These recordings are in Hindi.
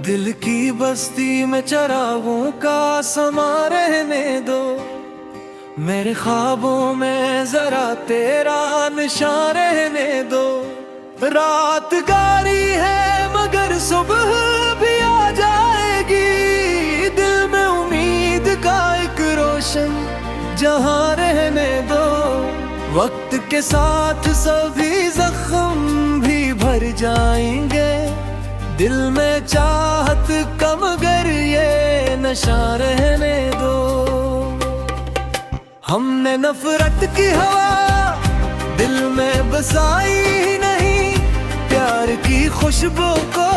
दिल की बस्ती में चरागों का समा रहने दो। मेरे ख्वाबों में जरा तेरा निशान रहने दो। रात गारी है मगर सुबह भी आ जाएगी। दिल में उम्मीद का एक रोशन जहां रहने दो। वक्त के साथ सभी जख्म भी भर जाएंगे। दिल में चाहत कम गर ये नशा रहने दो। हमने नफरत की हवा दिल में बसाई ही नहीं। प्यार की खुशबू को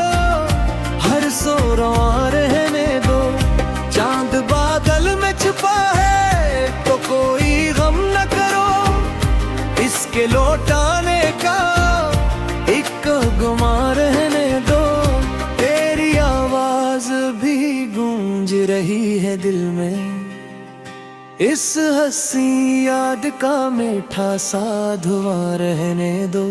हर सो रवां रहने दो। चांद बादल में छुपा है तो कोई गम न करो। इसके लौटाने का एक गुमा रहने दो। तेरी आवाज भी गूंज रही है दिल में। इस हंसी याद का मीठा सा धुआं रहने दो।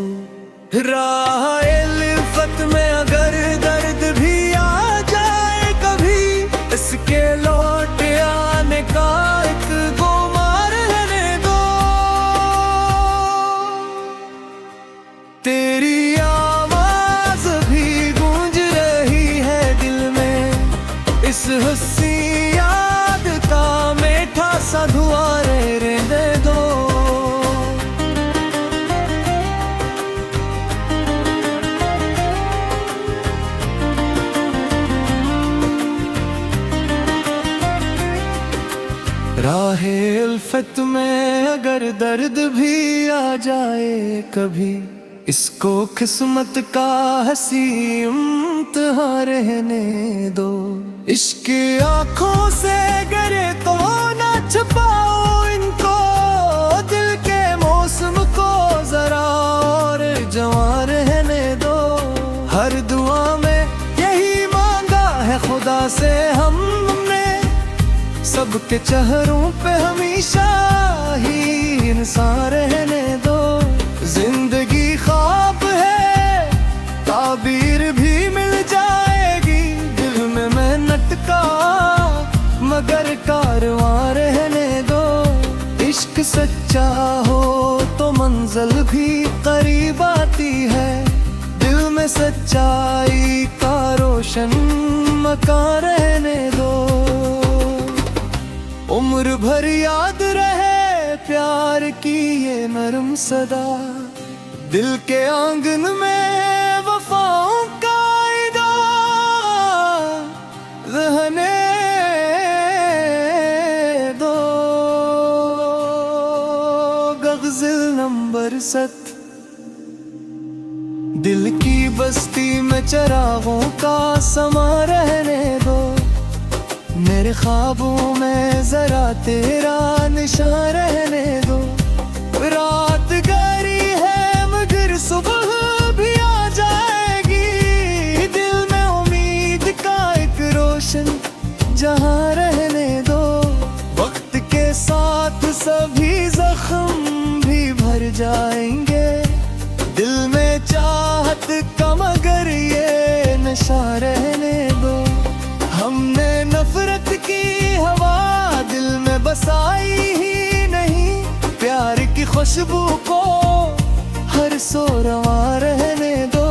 राह उल्फत में अगर दर्द भी आ जाए कभी, इसके लौट आने का एक गुमा रहने दो। तेरी आवाज भी गूंज रही है दिल में। इस हंसी याद का मीठा सा धुआं रहने दो। राहे उल्फत में अगर दर्द भी आ जाए कभी, इसको किस्मत का हंसी इम्तिहान रहने दो। इश्क आँखों से गिरे तो ना छुपाओ इनको। दिल के मौसम को जरा और जवां रहने दो। हर दुआ में यही मांगा है खुदा से हमने, सबके चेहरों पे हमेशा ही इंसान रहने दो। जिंदगी ख्वाब है ताबीर भी मिल जाएगी। दिल में मेहनत का मगर कारवां रहने दो। इश्क सच्चा हो तो मंजिल भी करीब आती है। दिल में सच्चाई का रोशन मकान रहने दो। उम्र भर याद रहे प्यार की ये नरम सदा। दिल के आंगन में वफाओं का इदा रहने दो। गज़ल नंबर 7। दिल की बस्ती में चरागों का समा रहने दो। मेरे ख्वाबों में जरा तेरा निशान रहने दो। रात गहरी है मगर सुबह भी आ जाएगी। दिल में उम्मीद का एक रोशन जहां रहने दो। वक्त के साथ सभी जख्म भी भर जाएंगे। दिल में चाहत का मगर ये नशा रहने दो। हमने नफरत की हवा दिल में बसाई ही नहीं। प्यार की खुशबू को हर सो रवां रहने दो।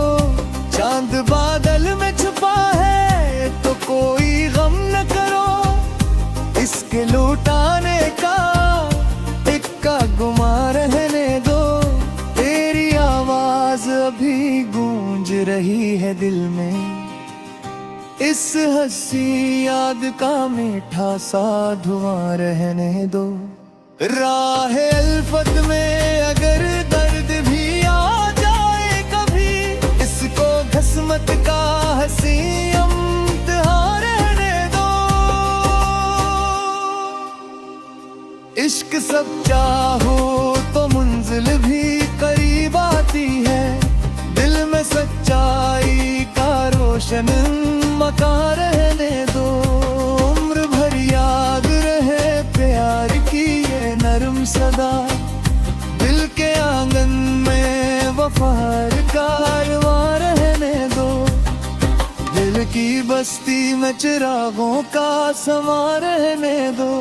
चांद बादल में छुपा है तो कोई गम न करो। इसके लौटाने का इक्का गुमा रहने दो। तेरी आवाज अभी गूंज रही है दिल में। इस हंसी याद का मीठा सा धुआं रहने दो। राह उल्फत में अगर दर्द भी आ जाए कभी, इसको किस्मत का हंसी इम्तिहान रहने दो। इश्क सच्चा हो तो मंजिल भी करीब आती है। दिल में सच्चाई का रोशन मकान रहने दो। उम्र भर याद रहे प्यार की ये नरम सदा। दिल के आंगन में वफा कारवां रहने दो। दिल की बस्ती में चिरागों का समा रहने दो,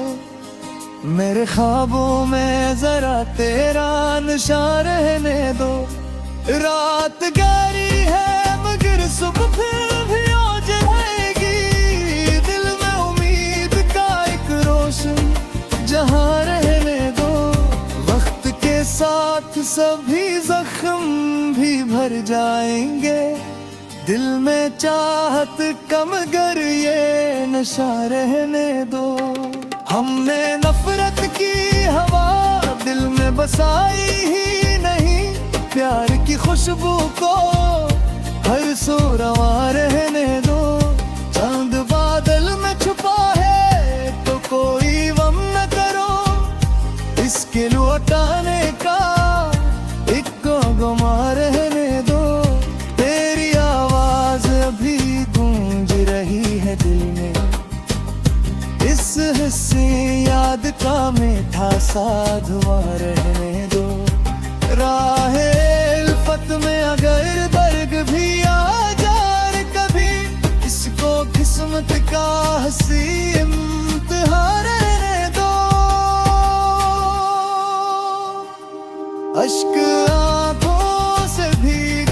मेरे ख्वाबों में जरा तेरा निशान रहने दो। रात गहरी है मगर सुबह फिर भी हो जाएगी, दिल में उम्मीद का एक रोशन जहां रहने दो। वक्त के साथ सभी जख्म भी भर जाएंगे, दिल में चाहत कम गर ये नशा रहने दो। हमने नफरत की हवा दिल में बसाई ही नहीं, प्यार की खुशबू को हर सो रवा रहने दो। चांद बादल में छुपा है तो कोई गम न करो, इसके लौटाने का एक गुमा रहने दो। तेरी आवाज अभी गूंज रही है दिल में, इस हंसी याद का मीठा सा धुआं रहने दो। राहे उल्फत में अगर दर्द भी आ जाए कभी, इसको किस्मत का हंसी इम्तिहान रहने दो। अश्क आंखों से भीग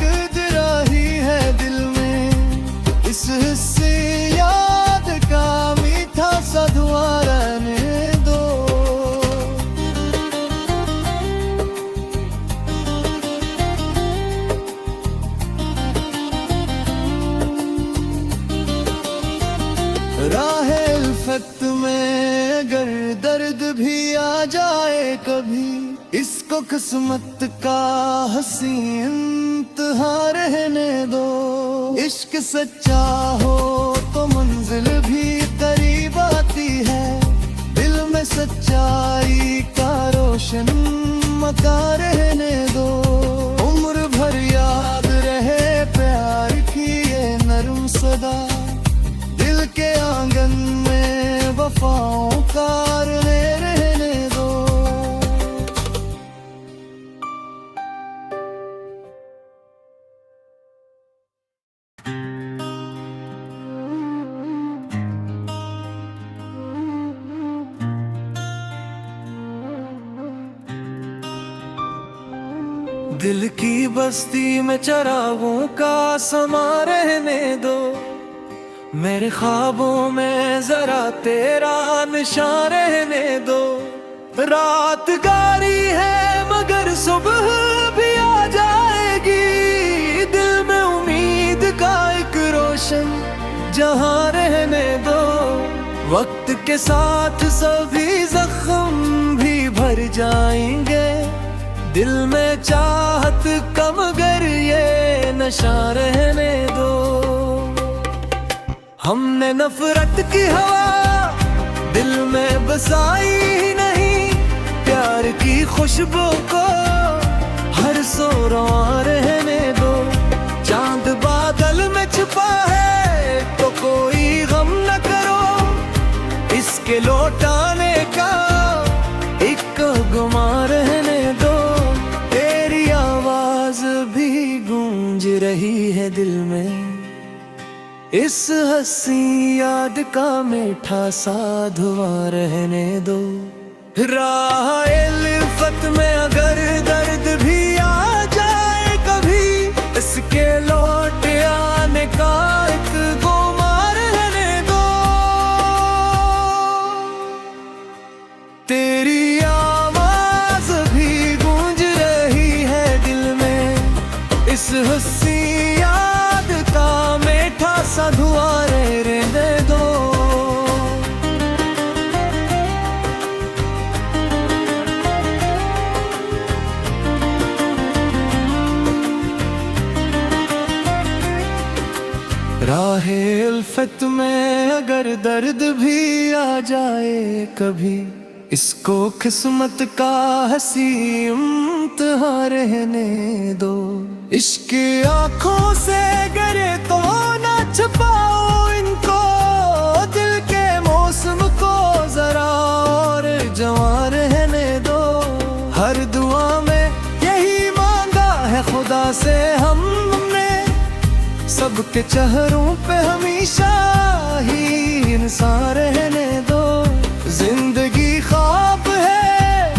रही है दिल में, इस हंसी याद का मीठा सा धुआं रहने दो। राहे उल्फत में अगर दर्द भी आ जाए कभी, इसको किस्मत का हंसी इम्तिहान रहने दो। इश्क सच्चा हो तो मंजिल भी करीब आती है, दिल में सच्चाई का रोशन मकान रहने दो। उम्र भर याद रहे प्यार की ये नरम सदा, दिल के आंगन में वफाओं का रहने दो। दिल की बस्ती में चिरागों का समा रहने दो, मेरे ख्वाबों में जरा तेरा निशान रहने दो। रात गारी है मगर सुबह भी आ जाएगी, दिल में उम्मीद का एक रोशन जहां रहने दो। वक्त के साथ सभी जख्म भी भर जाएंगे, दिल में चाहत कम गर ये नशा रहने दो। हमने नफरत की हवा दिल में बसाई ही नहीं, प्यार की खुशबू को हर सो रवा रहने दो। चांद बादल में छुपा है तो कोई गम न करो, इसके लौटाने का एक गुमा रहने दो। तेरी आवाज भी गूंज रही है दिल में, इस हंसी याद का मीठा सा धुआं रहने दो। राहे उल्फत में अगर दर्द भी आ जाए कभी, इसके लौट आने का एक गुमा रहने दो। तेरी आवाज भी गूंज रही है दिल में, इस हंसी याद का मीठा सा धुआं रहने दो। राहे उल्फत में अगर दर्द भी आ जाए कभी, इसको किस्मत का हंसी इम्तिहान रहने दो। इश्क आंखों से गिरे तो ना छुपाओ इनको, दिल के मौसम को जरा और जवां रहने दो। हर दुआ में यही मांगा है खुदा से हमने, सबके चेहरों पे हमेशा ही इंसान रहने दो। जिंदगी ख्वाब है,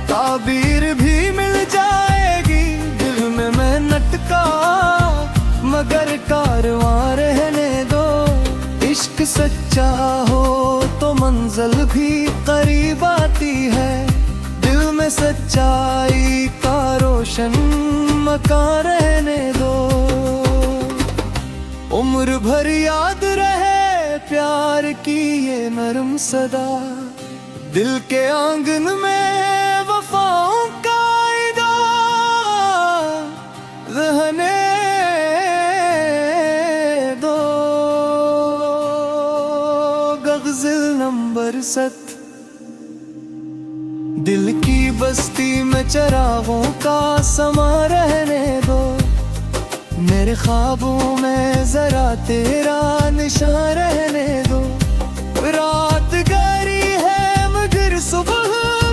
ताबीर भी मिल जाएगी। दिल में मेहनत का मगर कारवां रहने दो। इश्क सच्चा हो तो मंजिल भी करीब आती है। दिल में सच्चाई का रोशन मकान रहने दो। उम्र भर याद रहे प्यार की ये नरम सदा। दिल के आंगन में वफाओं का ईदा रहने दो। गज़ल नंबर 7। दिल की बस्ती में चिरागों का समा रहने दो। मेरे ख्वाबों में जरा तेरा निशान रहने दो। रात गहरी है मगर सुबह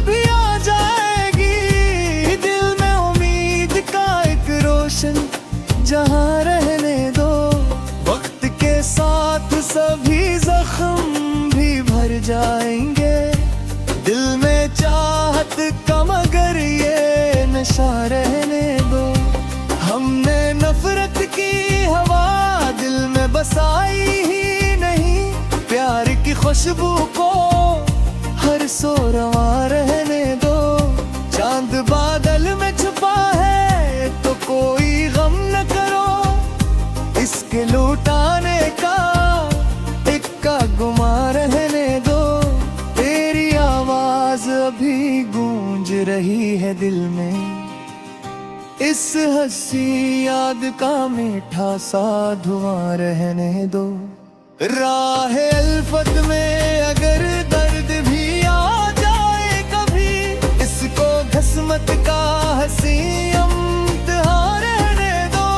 भी आ जाएगी। दिल में उम्मीद का एक रोशन जहां रहने दो। वक्त के साथ सभी जख्म भी भर जाएंगे। दिल में चाहत का मगर ये नशा रहने दो। हमने नफरत की हवा दिल में बसाई ही नहीं। प्यार की खुशबू को हर सो रवा रहने दो। चांद बादल में छुपा है तो कोई गम न करो। इसके लुटाने का इक्का गुमा रहने दो। तेरी आवाज अभी गूंज रही है दिल में। इस हंसी याद का मीठा सा धुआं रहने दो। राह अल्फत में अगर दर्द भी आ जाए कभी। इसको किस्मत का हंसी इम्तिहान रहने दो।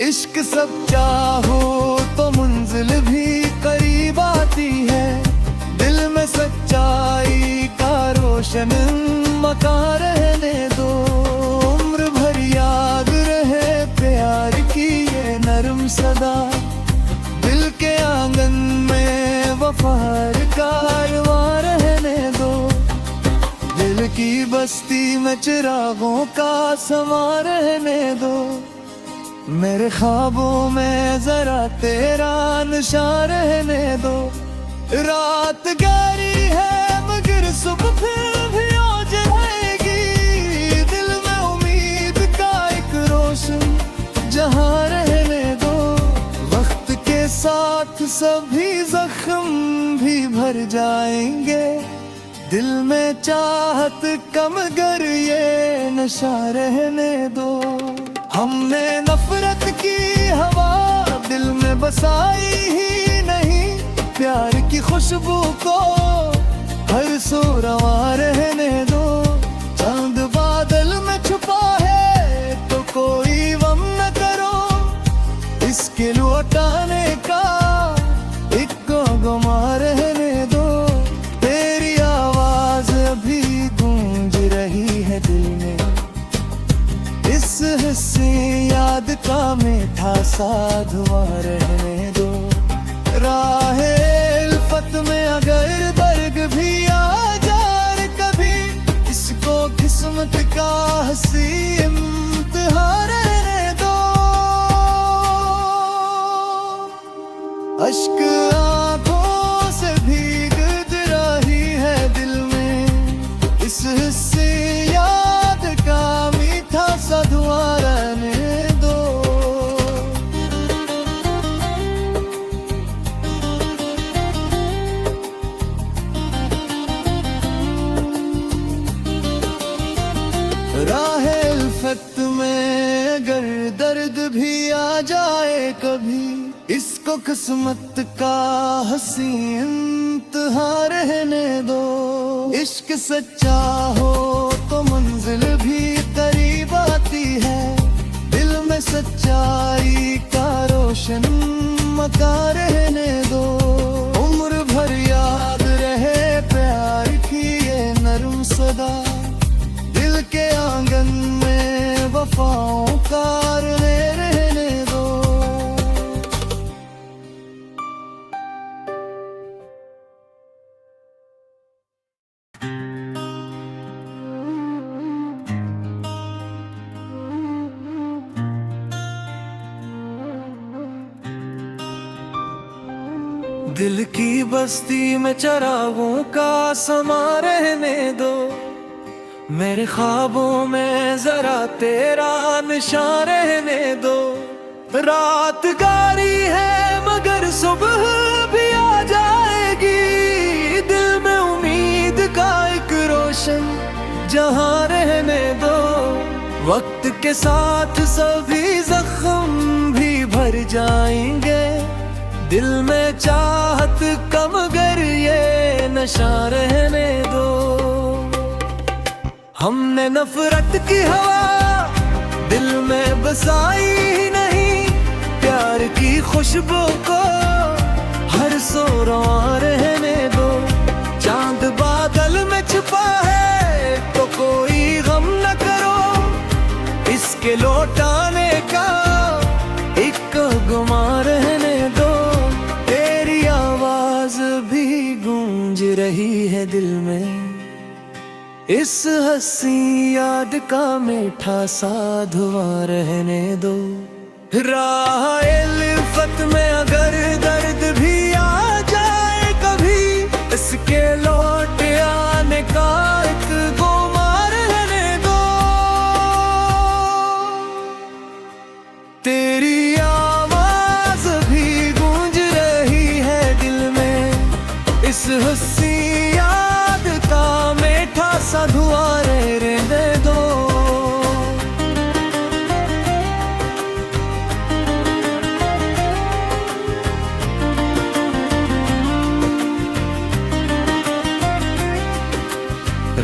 इश्क सच्चा हो तो मंजिल भी करीब आती है। दिल में सच्चाई का रोशन मकान रहने दो। उम्र भर याद रहे प्यार की ये नरम सदा। दिल के आंगन में वफार कारवां रहने दो। दिल की बस्ती में चिरागों का समा रहने दो। मेरे ख्वाबों में जरा तेरा निशान रहने दो। रात गहरी है मगर सुबह फिर भी आ जाएगी। दिल में उम्मीद का एक रोशन जहां रहने दो। वक्त के साथ सभी जख्म भी भर जाएंगे। दिल में चाहत का मगर ये नशा रहने दो। हमने नफरत की हवा दिल में बसाई ही नहीं। प्यार की खुशबू को हर सो रवा रहने दो। चांद बादल में छुपा है तो कोई गम न करो। इसके लौटाने का एक गुमा रहने दो। तेरी आवाज अभी गूंज रही है दिल में। इस हंसी याद का मीठा सा धुआं रहने दो। राह अल्फत में अगर दर्द भी आ जाए कभी। इसको किस्मत का हंसी इम्तिहान रहने दो। अश्क आंखों से भीग रही है दिल में। इस हंसी याद का मीठा सा धुआं रहने दो। राह अल्फत में अगर दर्द भी आ जाए कभी। इसको किस्मत का हंसी इम्तिहान रहने दो। इश्क सच्चा हो तो मंजिल भी करीब आती है। दिल में सच्चाई का रोशन मकान रहने दो। उम्र भर याद रहे प्यार की ये नरम सदा। दिल के आंगन में वफाओं का दिल की बस्ती में चरागों का समा रहने दो, मेरे ख्वाबों में जरा तेरा निशान रहने दो। रात गारी है मगर सुबह भी आ जाएगी, दिल में उम्मीद का एक रोशन जहां रहने दो। वक्त के साथ सभी जख्म भी भर जाएंगे, दिल में चाहत कम गर ये नशा रहने दो। हमने नफरत की हवा दिल में बसाई ही नहीं, प्यार की खुशबू को हर सो रवां रहने दो। चांद बादल में छुपा है तो कोई गम न करो, इसके लौटाने का एक गुमा रहने दो। तेरी आवाज भी गूंज रही है दिल में, इस हंसी याद का मीठा सा धुआं रहने दो। राह-ए-उल्फत में अगर दर्द भी आ जाए कभी, इसके लौट आने का एक गुमान रहने दो। तेरी आवाज भी गूंज रही है दिल में, इस हंसी याद का मीठा सा धुआं रहने दो।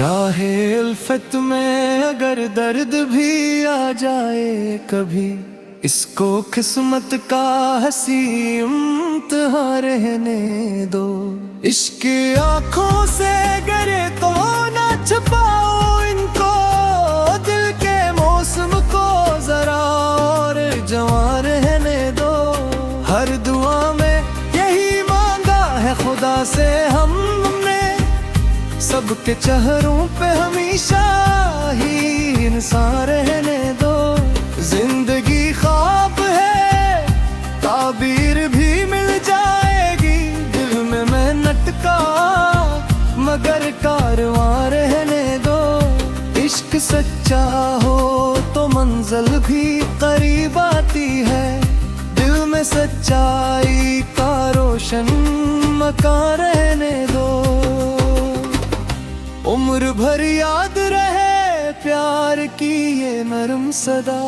राह-ए-उल्फत में अगर दर्द भी आ जाए कभी, इसको किस्मत का हंसी इम्तिहान रहने दो। इश्क आँखों से गिरे तो ना छुपाओ इनको, दिल के मौसम को जरा और जवां रहने दो। हर दुआ में यही मांगा है खुदा से हमने, सबके चेहरों पे हमेशा ही इंसान रहने दो। जिंदगी ख्वाब है ताबीर भी मिल जाएगी, दिल में मेहनत का मगर कारवां रहने दो। इश्क सच्चा हो तो मंजिल भी करीब आती है, दिल में सच्चाई का रोशन मकान रहने दो। उम्र भर याद रहे प्यार की ये नरम सदा,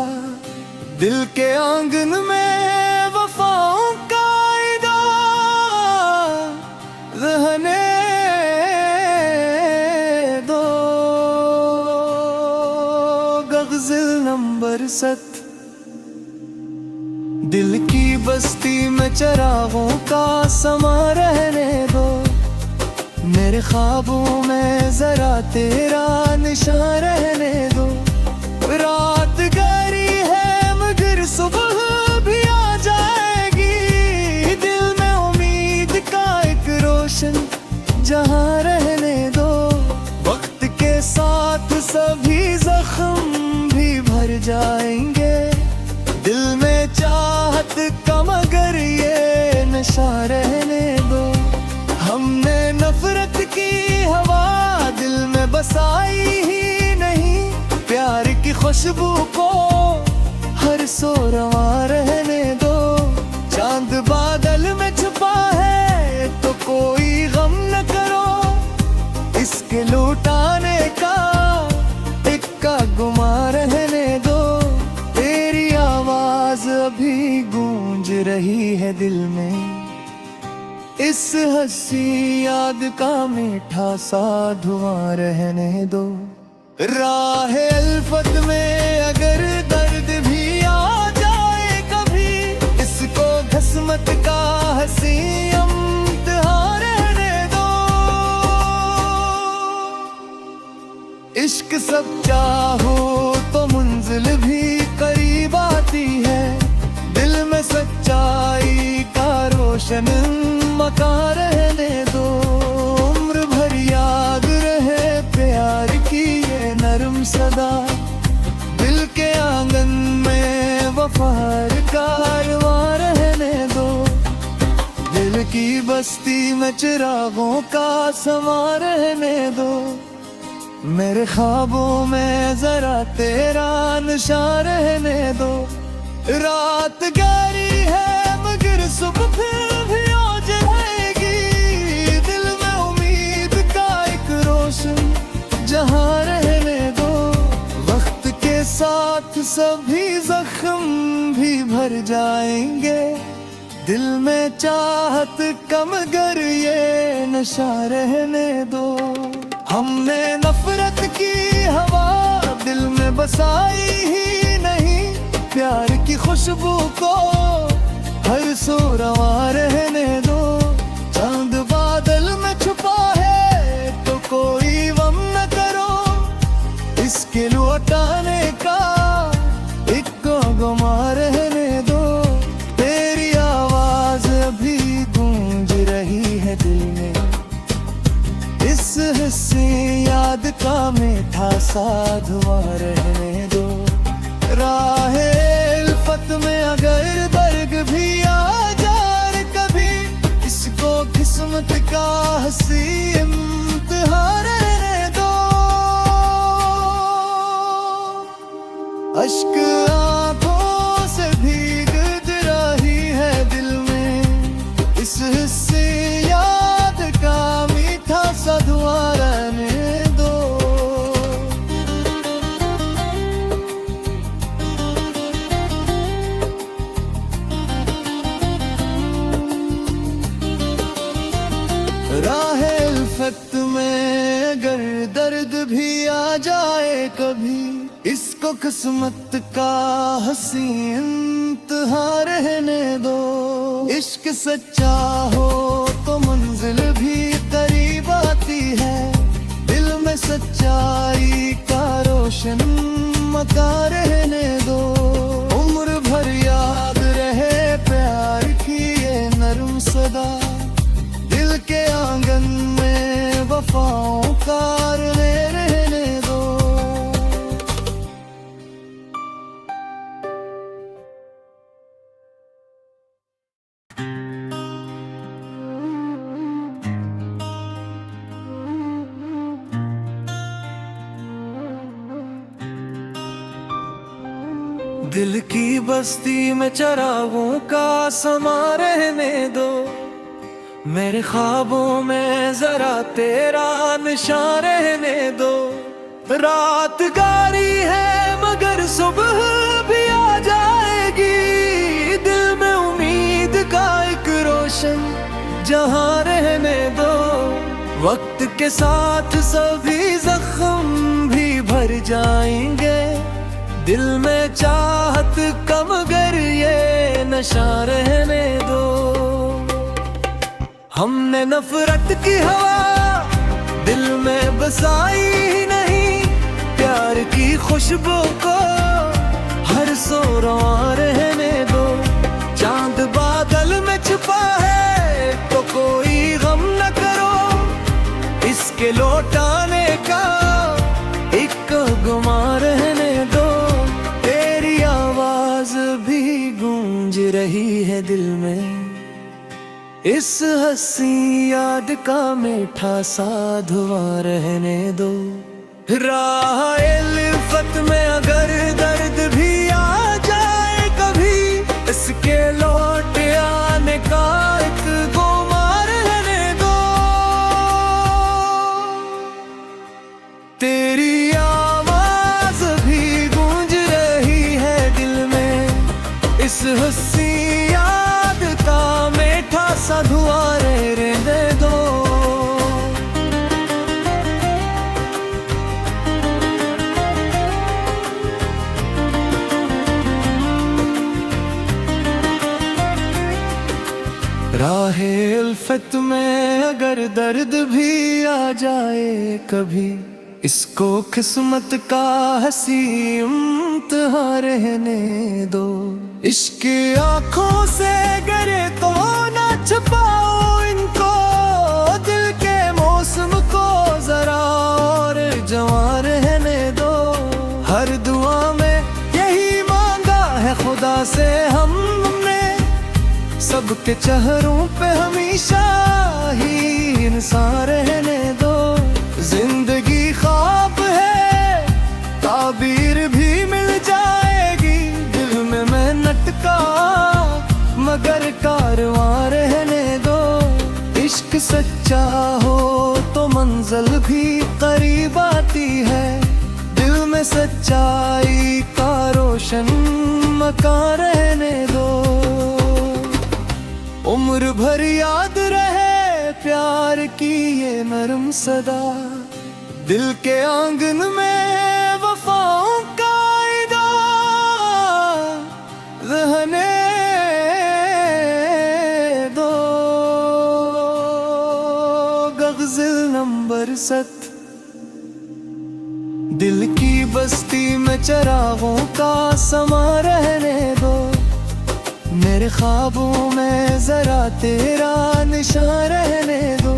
दिल के आंगन में वफाओं का ईदा रहने दो। गज़ल नंबर 7। दिल की बस्ती में चरागों का समा रहने दो, मेरे ख्वाबों में जरा तेरा निशान रहने दो। रात गहरी है मगर सुबह भी आ जाएगी, दिल में उम्मीद का एक रोशन जहां रहने दो। वक्त के साथ सभी जख्म भी भर जाएंगे, दिल में चाहत का मगर ये नशा रहने दो। हमने नफरत की हवा दिल में बसाई ही नहीं, प्यार की खुशबू को हर सो रवां रहने दो। चांद बादल में छुपा है तो कोई गम न करो, इसके लौटाने का इक्का गुमा रहने दो। तेरी आवाज अभी गूंज रही है दिल में, इस हंसी याद का मीठा सा धुआं रहने दो। राह-ए-उल्फत में अगर दर्द भी आ जाए कभी, इसको किस्मत का हंसी इम्तिहान रहने दो। इश्क सच्चा हो तो मंजिल भी करीब आती है, दिल में सच्चाई का रोशन मकान रहने दो। उम्र भर याद रहे प्यार की ये नरम सदा, दिल के आंगन में वफा कारवां रहने दो। दिल की बस्ती में चिरागों का समा रहने दो, मेरे ख्वाबों में जरा तेरा निशान रहने दो। रात गहरी है मगर सुबह फिर भी हो जाएगी, दिल में उम्मीद का एक रोशन जहां रहने दो। वक्त के साथ सभी जख्म भी भर जाएंगे, दिल में चाहत कम गर ये नशा रहने दो। हमने नफरत की हवा दिल में बसाई ही नहीं, प्यार की खुशबू को हर सो रवा रहने दो। चांद बादल में छुपा है तो कोई गम न करो, इसके लौटाने का एक गुमा रहने दो। तेरी आवाज अभी गूंज रही है दिल में, इस हंसी याद का मीठा सा धुआं रहने दो। राहे उल्फत में अगर दर्द भी आ जाए कभी, इसको किस्मत का हंसी इम्तिहान रहने दो। अश्क आंखों से भीग रही है दिल में, इस हिस्से याद का मीठा सा धुआं रहने दो। राहे उल्फत में अगर दर्द भी आ जाए कभी, इसको किस्मत का हंसी इम्तिहान रहने दो। इश्क सच्चा हो तो मंजिल भी करीब आती है, दिल में सच्चाई का रोशन मकान रहने दो। उम्र भर याद रहे प्यार की ये नरम सदा, दिल के आंगन में वफाओं का रहने दो। दिल की बस्ती में चिरागों का समा रहने दो, मेरे ख्वाबों में जरा तेरा निशान रहने दो। रात गारी है मगर सुबह भी आ जाएगी, दिल में उम्मीद का एक रोशन जहां रहने दो। वक्त के साथ सभी जख्म भी भर जाएंगे, दिल में चाहत कम गर ये नशा रहने दो। हमने नफरत की हवा दिल में बसाई ही नहीं, प्यार की खुशबू को हर सो रवा रहने दो। चांद बादल में छुपा है तो कोई गम न करो, इसके लौटाने का एक गुमा रहने दो। तेरी आवाज भी गूंज रही है दिल में, इस हंसी याद का मीठा सा धुआं रहने दो। राहे उल्फत में अगर दर्द भी आ जाए कभी, इसके लौट आने का एक गुमा रहने दो। तेरी आवाज भी गूंज रही है दिल में, इस हंसी याद का मीठा सा धुआं रहने दो। राहे उल्फत में अगर दर्द भी आ जाए कभी, इसको किस्मत का हंसी इम्तिहान रहने दो। इश्क आंखों से गिरे तो ना छुपाओ इनको, दिल के मौसम को जरा और जवां रहने दो। हर दुआ में यही मांगा है खुदा से हमने, सबके चेहरों पे हमेशा ही इंसान रहने दो। जिंदगी ख्वाब है, ताबीर भी मिल जाएगी। दिल में मैं नटका मगर कारवां रहने दो। इश्क सच्चा हो तो मंजिल भी करीब आती है। दिल में सच्चाई का रोशन मकान रहने दो। उम्र भर याद रहे प्यार की ये नरम सदा। दिल के आंगन में वफाओं का ईदा रहने दो। गज़ल नंबर 7। दिल की बस्ती में चरागों का समा रहने दो। मेरे ख्वाबों में जरा तेरा निशान रहने दो।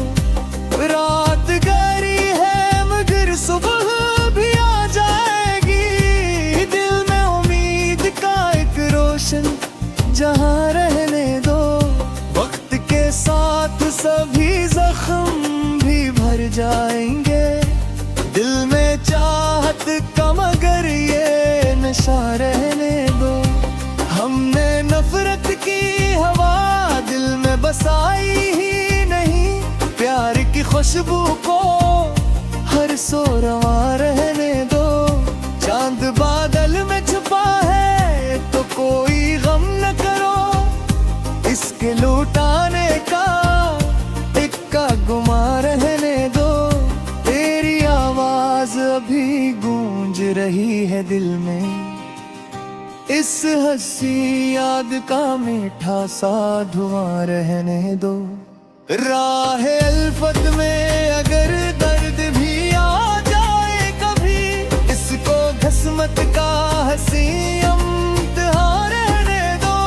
रात गहरी है मगर सुबह भी आ जाएगी। दिल में उम्मीद का एक रोशन जहां रहने दो। वक्त के साथ सभी जख्म भी भर जाएंगे। दिल में चाहत का मगर ये नशा रहने दो। हमने नफरत की हवा दिल में बसाई ही नहीं। प्यार की खुशबू को हर सो रवां रहने दो। चांद बादल में छुपा है तो कोई गम न करो। इसके लुटाने का इक्का गुमा रहने दो। तेरी आवाज अभी गूंज रही है दिल में। इस हंसी याद का मीठा सा धुआं रहने दो। राह अल्फत में अगर दर्द भी आ जाए कभी। इसको किस्मत का हंसी इम्तिहान रहने दो।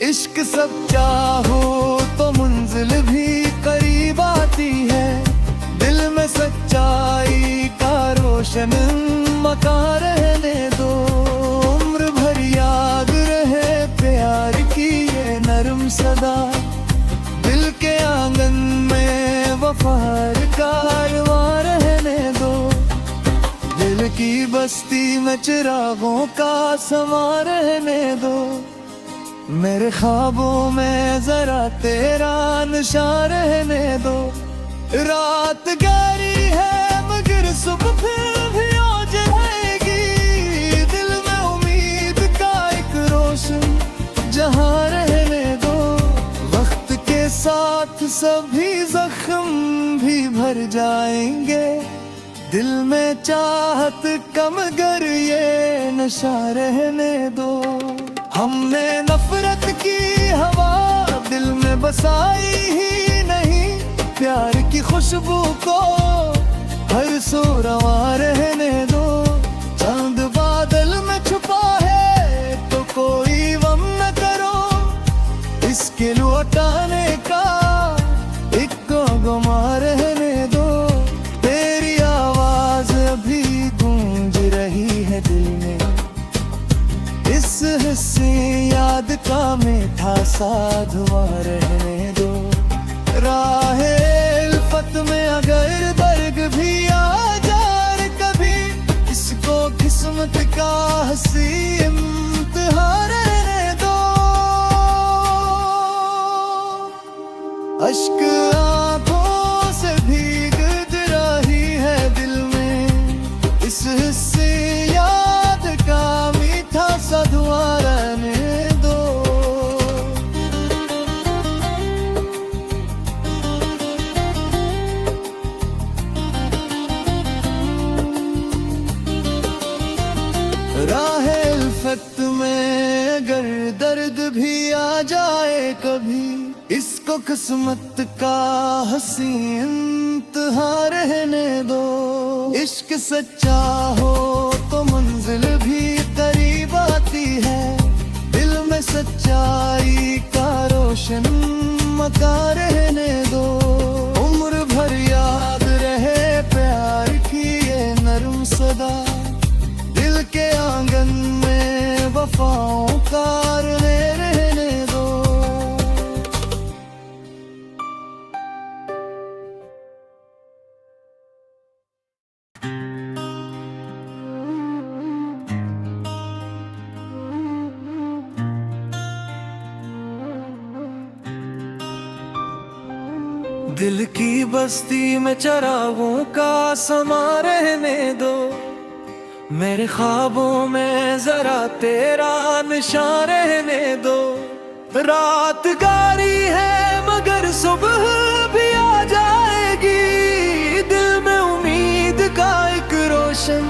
इश्क सच्चा हो तो मंजिल भी करीब आती है। दिल में सच्चाई का रोशन मकान रहने दो। उम्र भर याद रहे प्यार की ये नरम सदा। दिल के आंगन में वफार कारवां रहने दो। दिल की बस्ती में चिरागों का समा रहने दो। मेरे ख्वाबों में जरा तेरा निशान रहने दो। रात गहरी है मगर सुबह फिर भी आ जाएगी। दिल में उम्मीद का एक रोशन जहां रहने दो। वक्त के साथ सभी जख्म भी भर जाएंगे। दिल में चाहत का मगर ये नशा रहने दो। हमने नफरत की हवा दिल में बसाई ही नहीं। प्यार की खुशबू को हर सो रवां रहने दो। चांद बादल में छुपा है तो कोई गम न करो। इसके लौटाने का एक गुमा रहने दो। तेरी आवाज अभी गूंज रही है दिल में। इस हंसी याद का मीठा सा धुआं रहने दो। राह अल्फत में अगर दर्द भी आ जाए कभी। इसको किस्मत का हंसी इम्तिहान रहने दो। अश्क आंखों से भीग रही है दिल में। इस हंसी याद का मीठा सा धुआं रहने दो। राह अल्फत में अगर दर्द भी आ जाए कभी। इसको किस्मत का हंसी इम्तिहान रहने दो। इश्क सच्चा हो तो मंजिल भी करीब आती है। दिल में सच्चाई का रोशन मकान रहने दो। उम्र भर याद रहे प्यार की ये नरम सदा। दिल के आंगन में वफाओं का रहने दो। दिल की बस्ती में चरागों का समा रहने दो। मेरे ख्वाबों में जरा तेरा निशान रहने दो। रात गारी है मगर सुबह भी आ जाएगी। दिल में उम्मीद का एक रोशन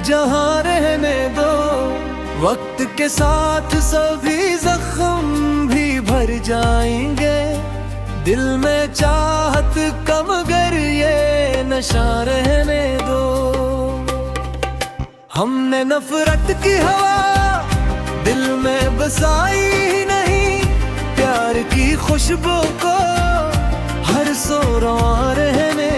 जहां रहने दो। वक्त के साथ सभी जख्म भी भर जाएंगे। दिल में चाहत कम गर ये नशा रहने दो। हमने नफरत की हवा दिल में बसाई ही नहीं। प्यार की खुशबू को हर सो रवा रहने